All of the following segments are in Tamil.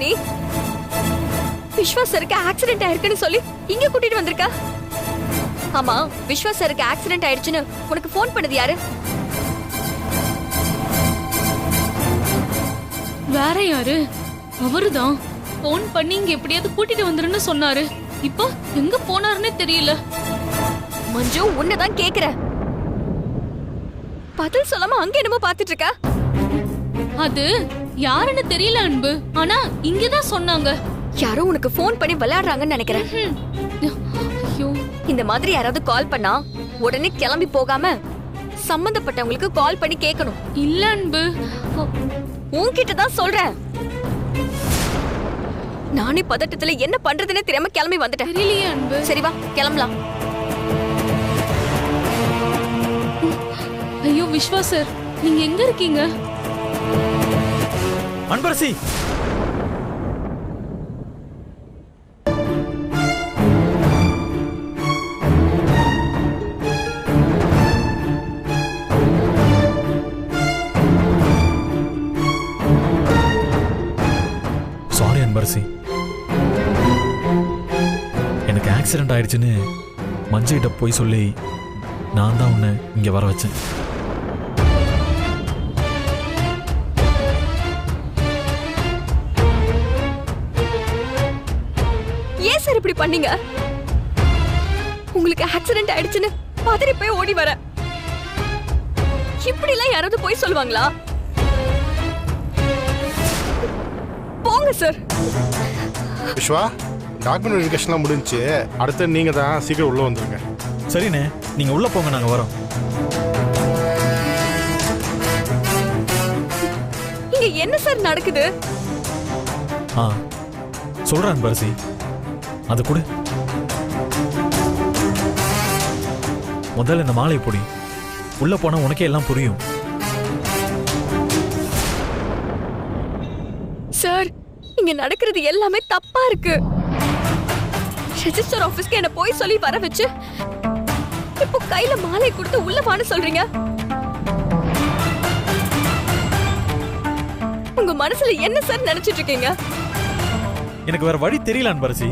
நீ? விஸ்வாஸ் சருக்கு ஆக்சிடென்ட் ஆயிருக்குன்னு சொல்லி இங்க கூட்டிட்டு வந்திருக்க. ஆமா, விஸ்வாஸ் சருக்கு ஆக்சிடென்ட் ஆயிடுச்சுன்னு உனக்கு போன் பண்ணது யாரு? வேற யாரு? அவருதான் போன் பண்ணி இங்க எப்படியாவது கூட்டிட்டு வந்துருன்னு சொன்னாரு. இப்போ எங்க போனாருன்னே தெரியல. மஞ்சு, உன்னதான் கேக்குற. பதில் சொல்லாம அங்க என்னமோ பாத்துட்டு இருக்க. அது யாருன்னு தெரியல அன்பு. ஆனா இங்கதான் சொன்னாங்க. யாரோ உனக்கு போன் பண்ணி விளையாடுறாங்கன்னு நினைக்கிறேன். ஐயோ, இந்த மாதிரி யாராவது கால் பண்ணா உடனே கிளம்பி போகாம சம்பந்தப்பட்டவங்களுக்கு கால் பண்ணி கேட்கணும். இல்ல அன்பு, உன்கிட்ட தான் சொல்றேன். நானே பதட்டத்துல என்ன பண்றதுன்னே தெரியாம கிளம்பி வந்துட்டேன். தெரியலையே அன்பு. சரி வா, கிளம்பலாம். ஐயோ விஸ்வாஸ் சார், நீங்க எங்க இருக்கீங்க? அன்பரசி, சாரி அன்பரசி, எனக்கு ஆக்சிடென்ட் ஆயிடுச்சுன்னு மஞ்சிட்ட போய் சொல்லி நான் தான் உன்னை இங்க வர வச்சேன். ஏன் சார் இப்படி பண்ணீங்க? உங்களுக்கு ஆக்சிடென்ட் ஆயிடுச்சுன்னு பதறி போய் ஓடி வர. இப்படி எல்லாம் யாராவது போய் சொல்லுவாங்களா? போங்க சார். விஸ்வா, டாக்குமெண்ட் வெரிஃபிகேஷன்லாம் முடிஞ்சுச்சு. அடுத்து நீங்க தான் சீக்கிரம் உள்ள வந்துருங்க. சரிண்ணே, நீங்க உள்ள போங்க, நாங்க வரோம். இங்க என்ன சார் நடக்குது? சொல்றேன் அன்பரசி, அது கூட முதல்ல இந்த மாலை பொடி. உள்ள போனா உனக்கே எல்லாம் புரியும். சார், இங்க நடக்கிறது எல்லாமே தப்பா இருக்கு. ரெஜிஸ்டர் ஆபீஸ்க்கு என்ன போய் சொல்லி வர வச்சு இப்போ கையில மாலை கொடுத்து உள்ள வான்னு சொல்றீங்க. உங்க மனசுல என்ன சார் நினைச்சிட்டு இருக்கீங்க? எனக்கு வேற வழி தெரியல அன்பரசி.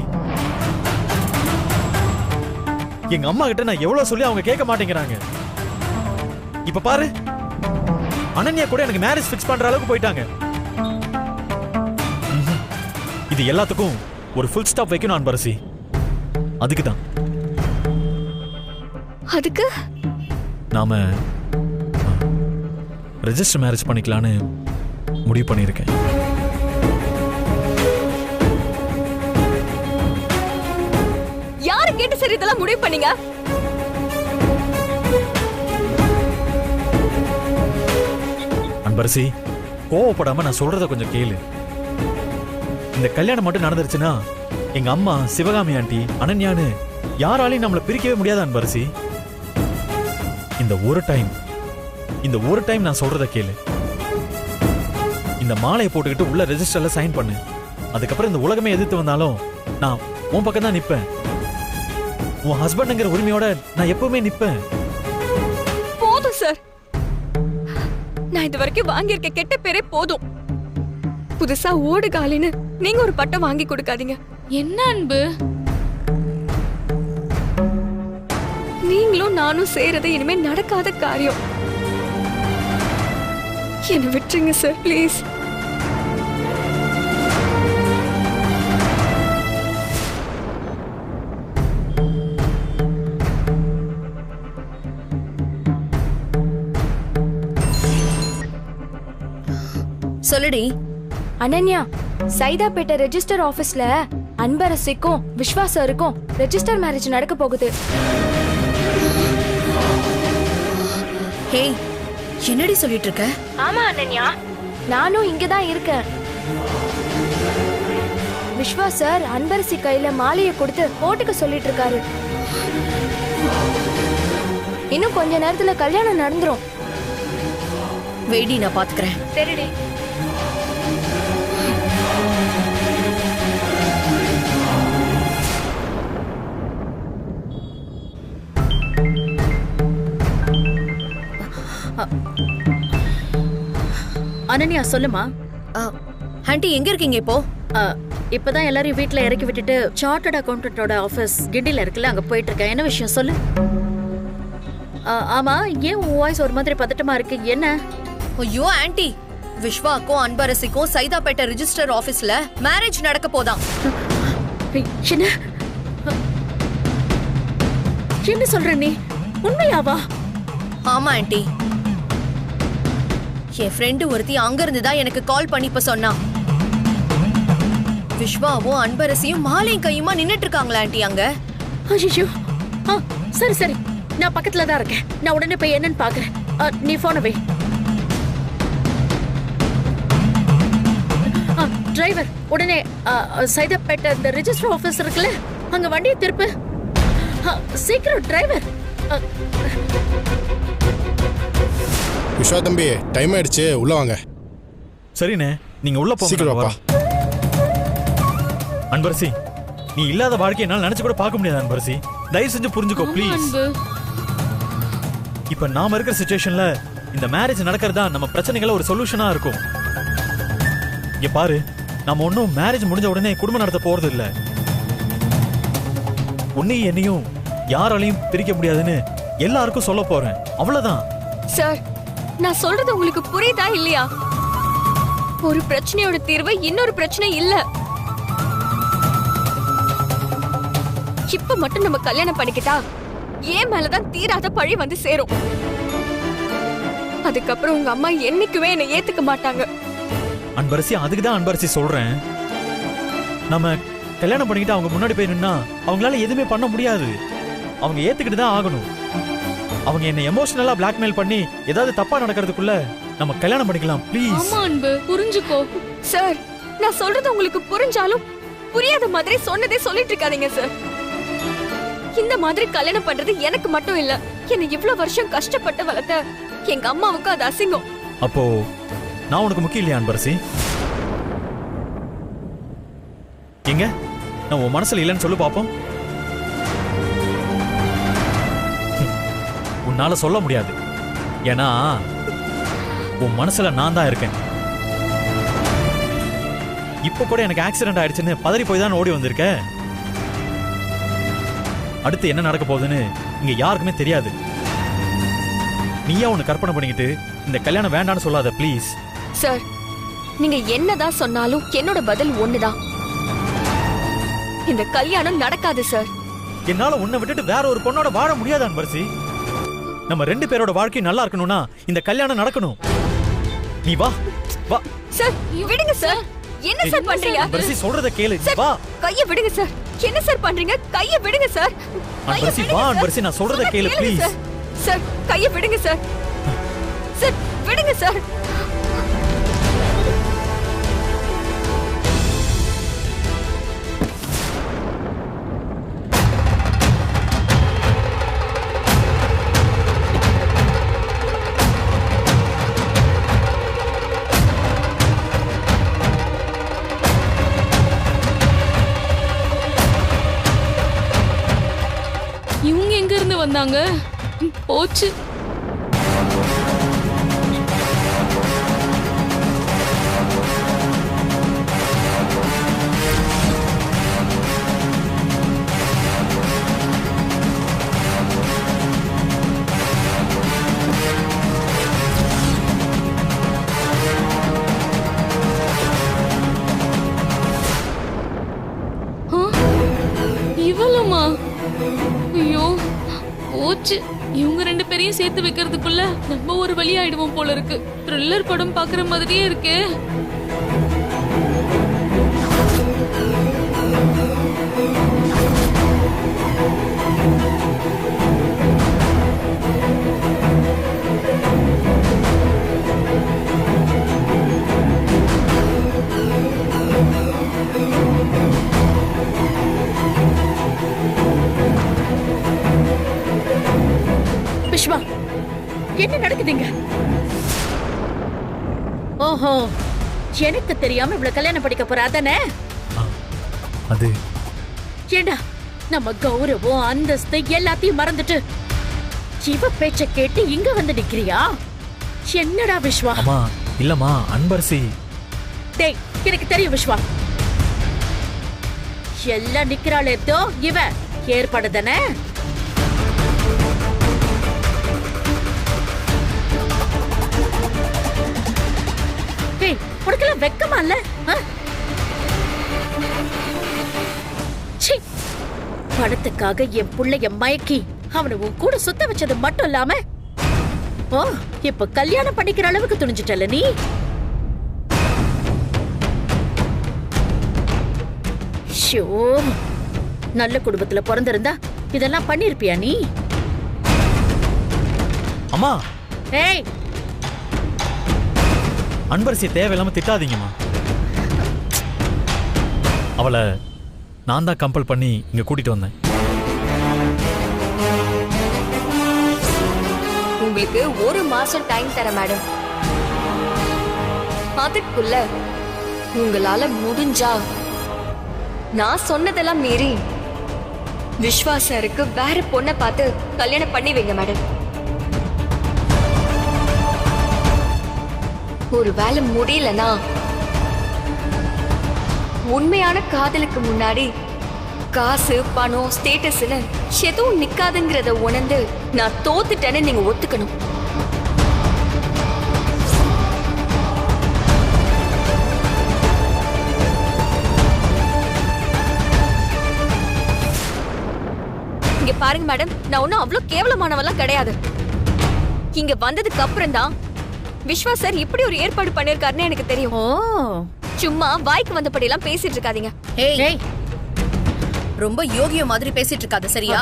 எங்க அம்மா கிட்ட நான் எவ்வளவு சொல்லி அவங்க கேட்க மாட்டேங்கிறாங்க. இப்ப பாரு, அனன்யா கூட எனக்கு மேரேஜ் ஃபிக்ஸ் பண்ற அளவுக்கு போயிட்டாங்க. இது எல்லாத்துக்கும் ஒரு ஃபுல் ஸ்டாப் வைக்கணும் அன்பரசி. அதுக்குதான் அதுக்கு நாம ரெஜிஸ்டர் மேரேஜ் பண்ணிக்கலான்னு முடிவு பண்ணியிருக்கேன். யாரு கேட்டு சரி இதெல்லாம் முடிவு பண்ணீங்க? அன்பரசி, கோவப்படாம நான் சொல்றத கொஞ்சம் கேளு. இந்த கல்யாணம் மட்டும் நடந்துருச்சுன்னா எங்க அம்மா, சிவகாமி ஆண்டி, அனன்யான்னு யாராலையும் நம்மளை பிரிக்கவே முடியாது அன்பரசி. இந்த ஒரு டைம் நான் சொல்றத கேளு. இந்த மாலையை போட்டுக்கிட்டு உள்ள ரெஜிஸ்டர்ல சைன் பண்ணு. அதுக்கப்புறம் இந்த உலகமே எதிர்த்து வந்தாலும் நான் உன் பக்கம் தான் நிப்பேன். உன் ஹஸ்பண்ட்ங்கிற உரிமையோட நான் எப்பவுமே நிப்பேன். போதும் சார், நான் இது வரைக்கும் வாங்கியிருக்க கெட்ட பேரே போதும். புதுசா ஓடு காலின்னு நீங்க ஒரு பட்டம் வாங்கி கொடுக்காதீங்க. என்ன அன்பு? நீங்களும் நானும் சேரது இனிமே நடக்காத காரியம். என்ன விட்டுருங்க சார், ப்ளீஸ். சொல்லுடி. அனன்யா, சைதாப்பேட்டை ரெஜிஸ்டர் ஆபீஸ்ல அன்பரசிக்கும் விஸ்வாசருக்கும் ரெஜிஸ்டர் மேரேஜ் நடக்க போகுது. ஹே, என்னடி சொல்லிட்டு இருக்க? ஆமா அனன்யா, நானும் இங்கதான் இருக்கேன். விஸ்வாசர் அன்பரசி கையில மாலையை கொடுத்து போட்டுக்க சொல்லிட்டு இருக்காரு. இன்னும் கொஞ்ச நேரத்துல கல்யாணம் நடந்துரும். வெயிடி, நான் பாத்துக்கிறேன். சரிடி. அனன்யா, சொல்லுமா. ஆண்டி எங்க இருக்கீங்க இப்போ? இப்பதான் எல்லாரையும் வீட்ல இறக்கி விட்டுட்டு சார்ட்டர்ட் அக்கௌண்டன்டோட ஆபீஸ் கிண்டில இருக்குல்ல, அங்க போயிட்டு இருக்கேன். என்ன விஷயம் சொல்லு. ஆமா, ஏன் உன் வாய்ஸ் ஒரு மாதிரி பதட்டமா இருக்கு? என்ன? ஐயோ ஆன்ட்டி, விஸ்வாக்கும் அன்பரசிக்கும் சைதாப்பேட்டை ரிஜிஸ்டர் ஆபீஸ்ல மேரேஜ் நடக்க போதாம். என்ன என்ன சொல்ற நீ? உண்மையாவா? ஆமா ஆன்ட்டி, என் ஃப்ரெண்டு ஒருத்தி அங்க இருந்து தான் எனக்கு கால் பண்ணி இப்ப சொன்னா. விஸ்வாவும் அன்பரசியும் மாலையும் கையுமா நின்னுட்டு இருக்காங்களா ஆன்ட்டி அங்க? ஐயோ, சரி சரி, நான் பக்கத்துல தான் இருக்கேன். நான் உடனே போய் என்னன்னு பாக்குறேன். நீ போன வை. டிரைவர், உடனே சைதாப்பேட்டை இந்த ரிஜிஸ்டர் ஆபீஸ் இருக்குல்ல, அங்க வண்டியை திருப்பு. சீக்கிரம் டிரைவர். விஸ்வா தம்பி, டைம் ஆயிடுச்சு, உள்ள வாங்க. சரிண்ணே, நீங்க உள்ள சீக்கிரம் வாப்பா. போங்க. அன்பரசி, நீ இல்லாத வாழ்க்கையை என்னால நினைச்சு கூட பார்க்க முடியாது அன்பரசி. தயவு செஞ்சு புரிஞ்சுக்கோ ப்ளீஸ். அன்பு, இப்ப நாம இருக்கிற சிச்சுவேஷன்ல இந்த மேரேஜ் நடக்கிறதா நம்ம பிரச்சனைகளை ஒரு சொல்யூஷனா இருக்கும். இங்க பாரு, நம்ம ஒன்னும் மேரேஜ் முடிஞ்ச உடனே குடும்பம் நடத்த போறது இல்ல. உன்னையும் என்னையும் யாராலையும் பிரிக்க முடியாதுன்னு எல்லாருக்கும் சொல்ல போறேன், அவ்வளவுதான். சார், நான் சொல்றது உங்களுக்கு புரியுதா இல்லையா? ஒரு பிரச்சனையோட தீர்வு இன்னொரு பிரச்சனை இல்ல. இப்ப மட்டும் நம்ம கல்யாணம் பண்ணிக்கிட்டா ஏன் மேலதான் தீராத பழி வந்து சேரும். அதுக்கப்புறம் உங்க அம்மா என்னைக்குமே என்னை ஏத்துக்க மாட்டாங்க. அன்பரசி, அதுக்குதான் அன்பரசி சொல்றேன், நம்ம கல்யாணம் பண்ணிக்கிட்டு அவங்க முன்னாடி போய் நின்னா அவங்களால எதுவுமே பண்ண முடியாது. அவங்க ஏத்துக்கிட்டு தான் ஆகணும். அவங்க என்ன எமோஷனலா பிளாக்மெயில் பண்ணி ஏதாவது தப்பா நடக்கிறதுக்குள்ள நம்ம கல்யாணம் பண்ணிக்கலாம் ப்ளீஸ். ஆமா அன்பு, புரிஞ்சுக்கோ. சார், நான் சொல்றது உங்களுக்கு புரிஞ்சாலும் புரியாத மாதிரி சொன்னதே சொல்லிட்டு இருக்காதீங்க சார். இந்த மாதிரி கல்யாணம் பண்றது எனக்கு மட்டும் இல்ல, என்னை இவ்வளவு வருஷம் கஷ்டப்பட்டு வளர்த்த எங்க அம்மாவுக்கு அது அசிங்கம். அப்போ நான் உனக்கு முக்கியம் இல்லையா அன்பரசி? எங்க நான் உன் மனசுல இல்லைன்னு சொல்லு பாப்போம். உன்னால சொல்ல முடியாது, ஏன்னா உன் மனசுல நான் தான் இருக்கேன். இப்ப கூட எனக்கு ஆக்சிடென்ட் ஆயிடுச்சுன்னு பதறி போய் தான் ஓடி வந்திருக்க. அடுத்து என்ன நடக்க போகுதுன்னு இங்க யாருக்குமே தெரியாது. நீயா ஒன்னு கற்பனை பண்ணிக்கிட்டு இந்த கல்யாணம் வேண்டான்னு சொல்லாத ப்ளீஸ். சார், நீங்க என்னதான் சொன்னாலும் என்னோட பதில் ஒண்ணுதான், இந்த கல்யாணம் நடக்காது சார். என்னால உன்னை விட்டுட்டு வேற ஒரு பொண்ணோட வாழ முடியாது அன்பரசி. நம்ம ரெண்டு பேரோட வாழ்க்கை நல்லா இருக்கணும்னா இந்த கல்யாணம் நடக்கணும். நீ வா வா. சார் விடுங்க சார். என்ன சார் பண்றீங்க? அன்பரசி, சொல்றத கேளு. சார், வா. கைய விடுங்க சார். என்ன சார் பண்றீங்க? கைய விடுங்க சார். அன்பரசி வா. அன்பரசி, நான் சொல்றத கேளு ப்ளீஸ். சார், கைய விடுங்க சார். சார் விடுங்க சார். இவங்க எங்க இருந்து வந்தாங்க? போச்சு. இவளுமா? ஐயோ, போச்சு. இவங்க ரெண்டு பேரையும் சேர்த்து வைக்கிறதுக்குள்ள நம்ம ஒரு வழி ஆயிடுவோம் போல இருக்கு. த்ரில்லர் படம் பாக்குற மாதிரியே இருக்கே. விஸ்வா, என்ன நடக்குதுங்க? ஓஹோ, எனக்கு தெரியாம இவ்வளவு கல்யாணம் படிக்க போற அதானே? அது ஏண்டா, நம்ம கௌரவம் அந்தஸ்து எல்லாத்தையும் மறந்துட்டு இவ பேச்ச கேட்டு இங்க வந்து நிக்கிறியா? என்னடா விஸ்வா? அம்மா இல்லம்மா, அன்பரசி. டேய், எனக்கு தெரியும் விஸ்வா. எல்லாம் நிக்கிறாளே தோ இவ ஏற்பாடு தானே. ஏய், உனக்கெல்லாம் வெக்கமா இல்ல? படத்துக்காக என் புள்ளைய மயக்கி அவனை உன் கூட சுத்த வச்சது மட்டும் இல்லாம ஓ இப்ப கல்யாணம் பண்ணிக்கிற அளவுக்கு துணிஞ்சிட்டல நீ. ஷோ, நல்ல குடும்பத்துல பிறந்திருந்தா இதெல்லாம் பண்ணிருப்பியா நீ? அம்மா, ஏய், அன்பரசி தேவையில்லாம திட்டாதீங்கம்மா. அவளை நான் தான் கம்பல் பண்ணி இங்க கூட்டிட்டு வந்தேன். உங்களுக்கு 1 மாசம் டைம் தர மேடம். அதுக்குள்ள உங்களால முடிஞ்சா நான் சொன்னதெல்லாம் மீறி விஸ்வாசருக்கு வேற பொண்ணை பார்த்து கல்யாணம் பண்ணி வைங்க மேடம். ஒரு வேலை முடியலனா உண்மையான காதலுக்கு முன்னாடி காசு பணம் ஸ்டேட்டஸ்னு எதுவும் நிக்காதுங்கிறத உணர்ந்து நான் தோத்துட்டேன்னு நீங்க ஒத்துக்கணும். இங்க பாருங்க மேடம், நான் ஒன்னும் அவ்வளவு கேவலமானவெல்லாம் கிடையாது. இங்க வந்ததுக்கு அப்புறம் தான் விஸ்வா சார் இப்படி ஒரு ஏற்பாடு பண்ணிருக்காருன்னு எனக்கு தெரியும். சும்மா வாய்க்கு வந்தபடி எல்லாம் பேசிட்டு இருக்காதீங்க. ஏய், ரொம்ப யோகிய மாதிரி பேசிட்டு இருக்காத, சரியா?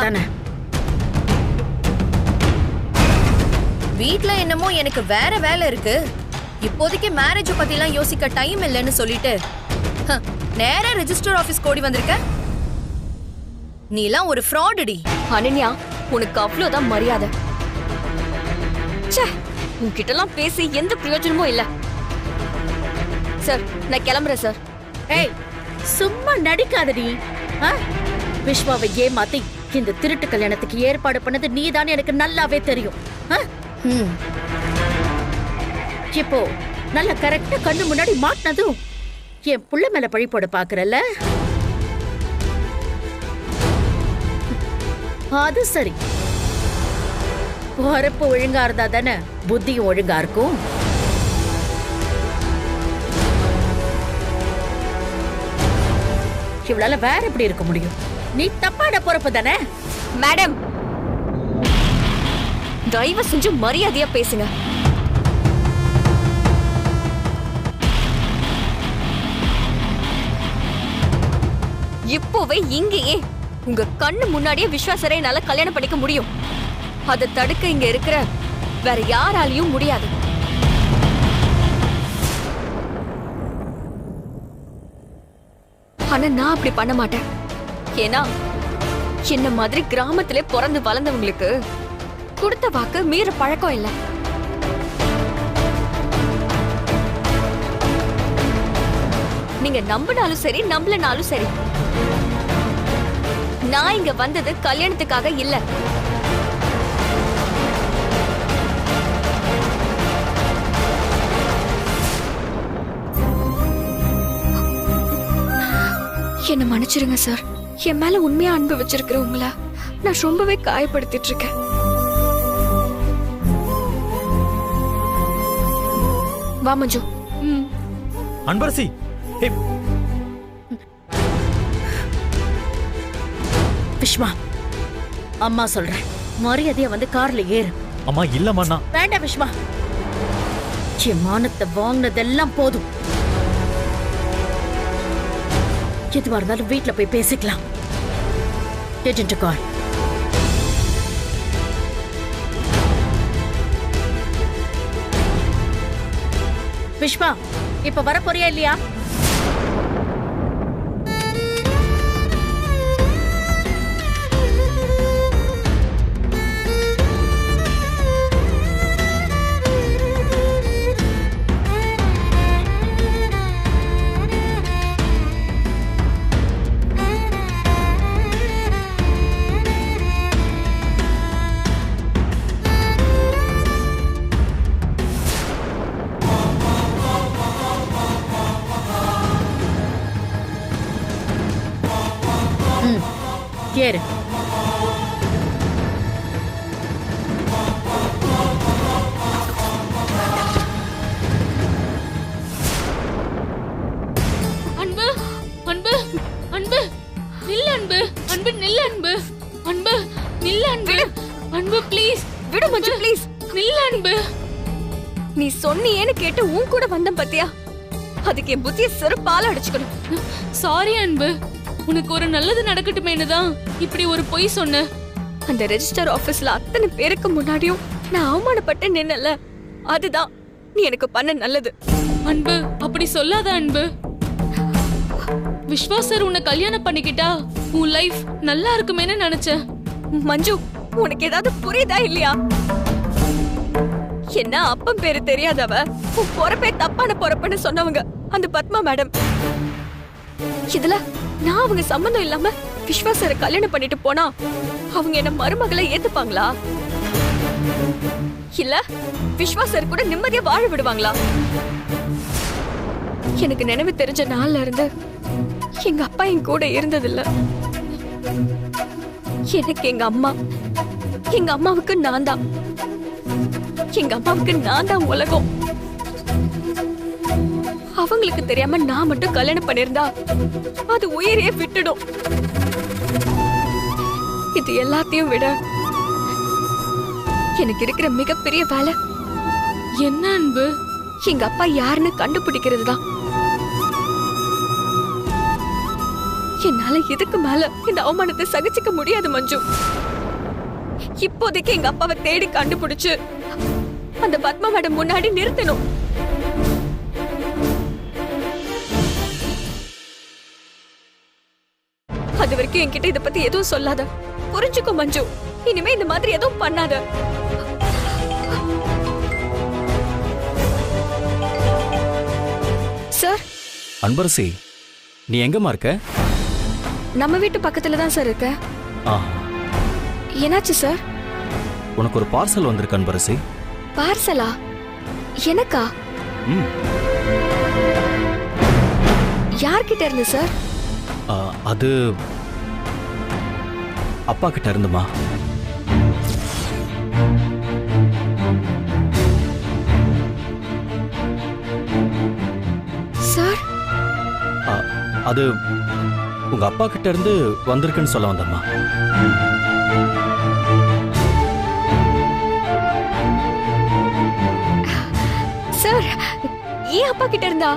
வீட்ல என்னமோ எனக்கு வேற வேலை இருக்கு, இப்போதைக்கு மேரேஜ் பத்தி எல்லாம் யோசிக்க டைம் இல்லைன்னு சொல்லிட்டு நேரா ரெஜிஸ்டர் ஆபீஸ் கோடி வந்திருக்க. நீ எல்லாம் ஒரு ஃப்ராடுடி. அனன்யா, உனக்கு அவ்வளவுதான் மரியாதை. உன்கிட்ட எல்லாம் பேசி எந்த பிரயோஜனமும் இல்ல. சார், நான் கிளம்புறேன் சார். ஏய், சும்மா நடிக்காதடி. விஸ்வாவை ஏமாத்தி இந்த திருட்டு கல்யாணத்துக்கு ஏற்பாடு பண்ணது நீதானே எனக்கு நல்லாவே தெரியும். இப்போ நல்ல கரெக்டா கண்ணு முன்னாடி மாட்டினதும் என் புள்ள மேல பழி போட பாக்குறல்ல? அது சரி, பொறுப்பு ஒழுங்கா இருந்தா தானே புத்தியும் ஒழுங்கா இருக்கும். இவளால வேற எப்படி இருக்க முடியும்? நீ தப்பான பொறுப்பு தானே? மேடம், தயவு செஞ்சு மரியாதையா பேசுங்க. இப்போவே இங்கேயே உங்க கண்ணு முன்னாடியே விஸ்வாசரை என்னால கல்யாணம் பண்ணிக்க முடியும். அதை தடுக்க இங்க இருக்கிற வேற யாராலையும் முடியாது. ஆனா நான் அப்படி பண்ண மாட்டேன். ஏன்னா என்ன மாதிரி கிராமத்திலே பிறந்து வளர்ந்தவங்களுக்கு கொடுத்த வாக்கு மீற பழக்கம் இல்ல. நீங்க நம்பினாலும் சரி நம்பலனாலும் சரி, நான் இங்க வந்தது கல்யாணத்துக்காக இல்ல. என்ன மன்னிச்சிருங்க சார். என் மேல உண்மையா அன்பு வச்சிருக்கிற உங்களை நான் ரொம்பவே காயப்படுத்திட்டு இருக்கேன். வா மஞ்சு. அன்பரசி, விஸ்வா, அம்மா சொல்றேன், மரியாதையா வந்து கார்ல ஏறு. அம்மா இல்லம்மா. வேண்டாம் விஸ்வா, என் மானத்தை வாங்கினதெல்லாம் போதும். எதுவா இருந்தாலும் வீட்டுல போய் பேசிக்கலாம். ஏஜென்ட் கால். விஸ்வா, இப்ப வர போறியா இல்லையா? ஏறு. அன்பு அன்பு அன்பு நில்ல அன்பு அன்பு நில்ல அன்பு அன்பு நில்ல அன்பு அன்பு ப்ளீஸ் விடு மஞ்சு ப்ளீஸ். நில்ல அன்பு. நீ சொன்னியேன்னு கேட்டு உன் கூட வந்தேன் பாத்தியா, அதுக்கு என் புத்திய செருப்பால அடிச்சுக்கணும். சாரி அன்பு, உனக்கு ஒரு நல்லது நடக்கட்டுமேனு தான் இப்படி ஒரு பொய் சொன்ன. அந்த ரெஜிஸ்டர் ஆபீஸ்ல அத்தனை பேருக்கு முன்னாடியும் நான் அவமானப்பட்டு நின்னல, அதுதான் நீ எனக்கு பண்ண நல்லது. அன்பு அப்படி சொல்லாத அன்பு. விஸ்வா சார் உன்னை கல்யாணம் பண்ணிக்கிட்டா உன் லைஃப் நல்லா இருக்குமேன்னு நினைச்சேன். மஞ்சு, உனக்கு ஏதாவது புரியுதா இல்லையா? என்ன அப்பன் பேரு தெரியாதவ, உன் பொறப்பே தப்பான பொறப்புன்னு சொன்னவங்க அந்த பத்மா மேடம். இதுல நான் அவங்க சம்பந்தம் இல்லாம விஸ்வாசரை கல்யாணம் பண்ணிட்டு போனா அவங்க என்ன மருமகளை ஏத்துப்பாங்களா? இல்ல விஸ்வாசர் கூட நிம்மதியா வாழ விடுவாங்களா? எனக்கு நினைவு தெரிஞ்ச நாள்ல இருந்து எங்க அப்பா என் கூட இருந்ததில்ல. எனக்கு எங்க அம்மா, எங்க அம்மாவுக்கு நான் தான், எங்க அம்மாவுக்கு நான் தான் உலகம். அவங்களுக்கு தெரியாம நான் மட்டும் கல்யாணம் பண்ணிருந்தா அது உயிரையே விட்டுடும். இது எல்லாத்தையும் விட எனக்கு இருக்கிற மிகப்பெரிய வேலை என்ன அன்பு? எங்க அப்பா யாருன்னு கண்டுபிடிக்கிறது தான். என்னால இதுக்கு மேல இந்த அவமானத்தை சகிச்சுக்க முடியாது மஞ்சு. இப்போதைக்கு எங்க அப்பாவை தேடி கண்டுபிடிச்சு அந்த பத்மா மேடம் முன்னாடி நிறுத்தணும். அது வரைக்கும் என்கிட்ட இத பத்தி எதுவும் சொல்லாத, புரிஞ்சுக்கோ மஞ்சு. இனிமே இந்த மாதிரி எதுவும் பண்ணாத. சார், அன்பரசி, நீ எங்கம்மா இருக்க? நம்ம வீட்டு பக்கத்துல தான் சார் இருக்க. என்னாச்சு சார்? உனக்கு ஒரு பார்சல் வந்திருக்கு அன்பரசி. பார்சலா? எனக்கா? யார்கிட்ட இருந்து சார்? அது அப்பா கிட்ட இருந்துமா. சார், அது உங்க அப்பா கிட்ட இருந்து வந்திருக்குன்னு சொல்ல வந்தம்மா. சார், ஏன் அப்பா கிட்ட இருந்தா?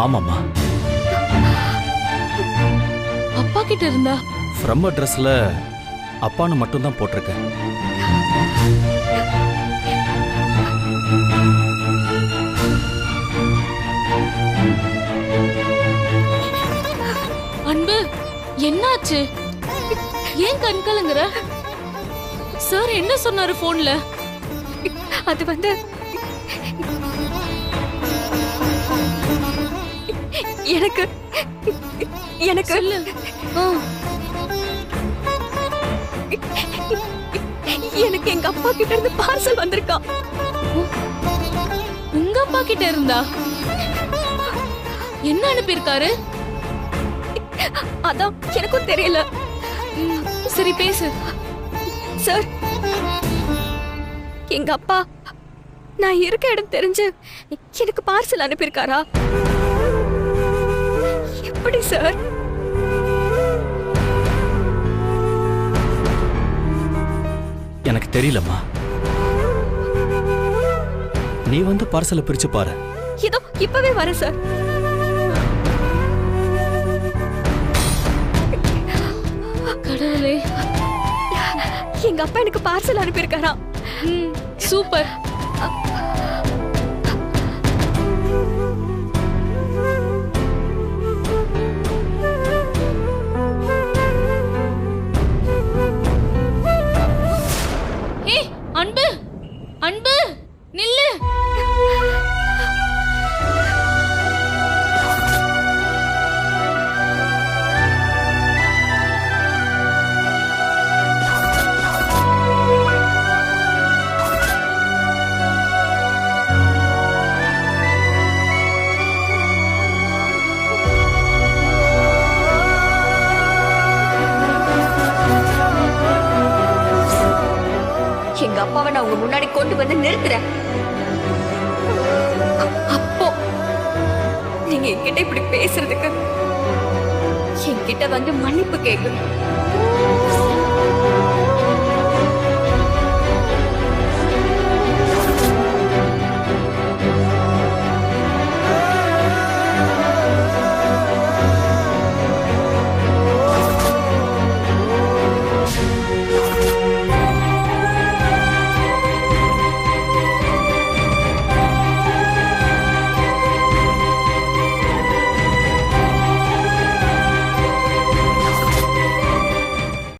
ஆமாம்மா. அப்பா கிட்ட இருந்தா? ஃப்ரம் அட்ரஸ்ல அப்பான்னு மட்டும் தான் போட்டிருக்கேன். அன்பு, என்னாச்சு? ஏன் கண் கலங்குற? சார் என்ன சொன்னாரு போன்ல? அது வந்து எனக்கு எனக்கு சொல்லு. எனக்கு எங்க அப்பா கிட்ட இருந்து பார்சல் வந்திருக்கா. உங்க அப்பா கிட்ட இருந்தா? என்ன அனுப்பியிருக்காரு? அதான் எனக்கும் தெரியல. சரி பேசு. சார், எங்க அப்பா நான் இருக்க இடம் தெரிஞ்சு எனக்கு பார்சல் அனுப்பியிருக்காரா? எப்படி சார்? எனக்கு தெரியலம்மா. நீ வந்து பார்சலை பிரிச்சு பாரு. இதோ இப்பவே வரேன் சார். கடவுளே, எங்க அப்பா எனக்கு பார்சல் அனுப்பியிருக்காரா? சூப்பர். ஏய் அன்பு, அன்பு நில்லு. அப்பாவை நான் உங்க முன்னாடி கொண்டு வந்து நிறுத்துறேன். அப்போ நீங்க என்கிட்ட இப்படி பேசுறதுக்கு என்கிட்ட வந்து மன்னிப்பு கேட்கணும்.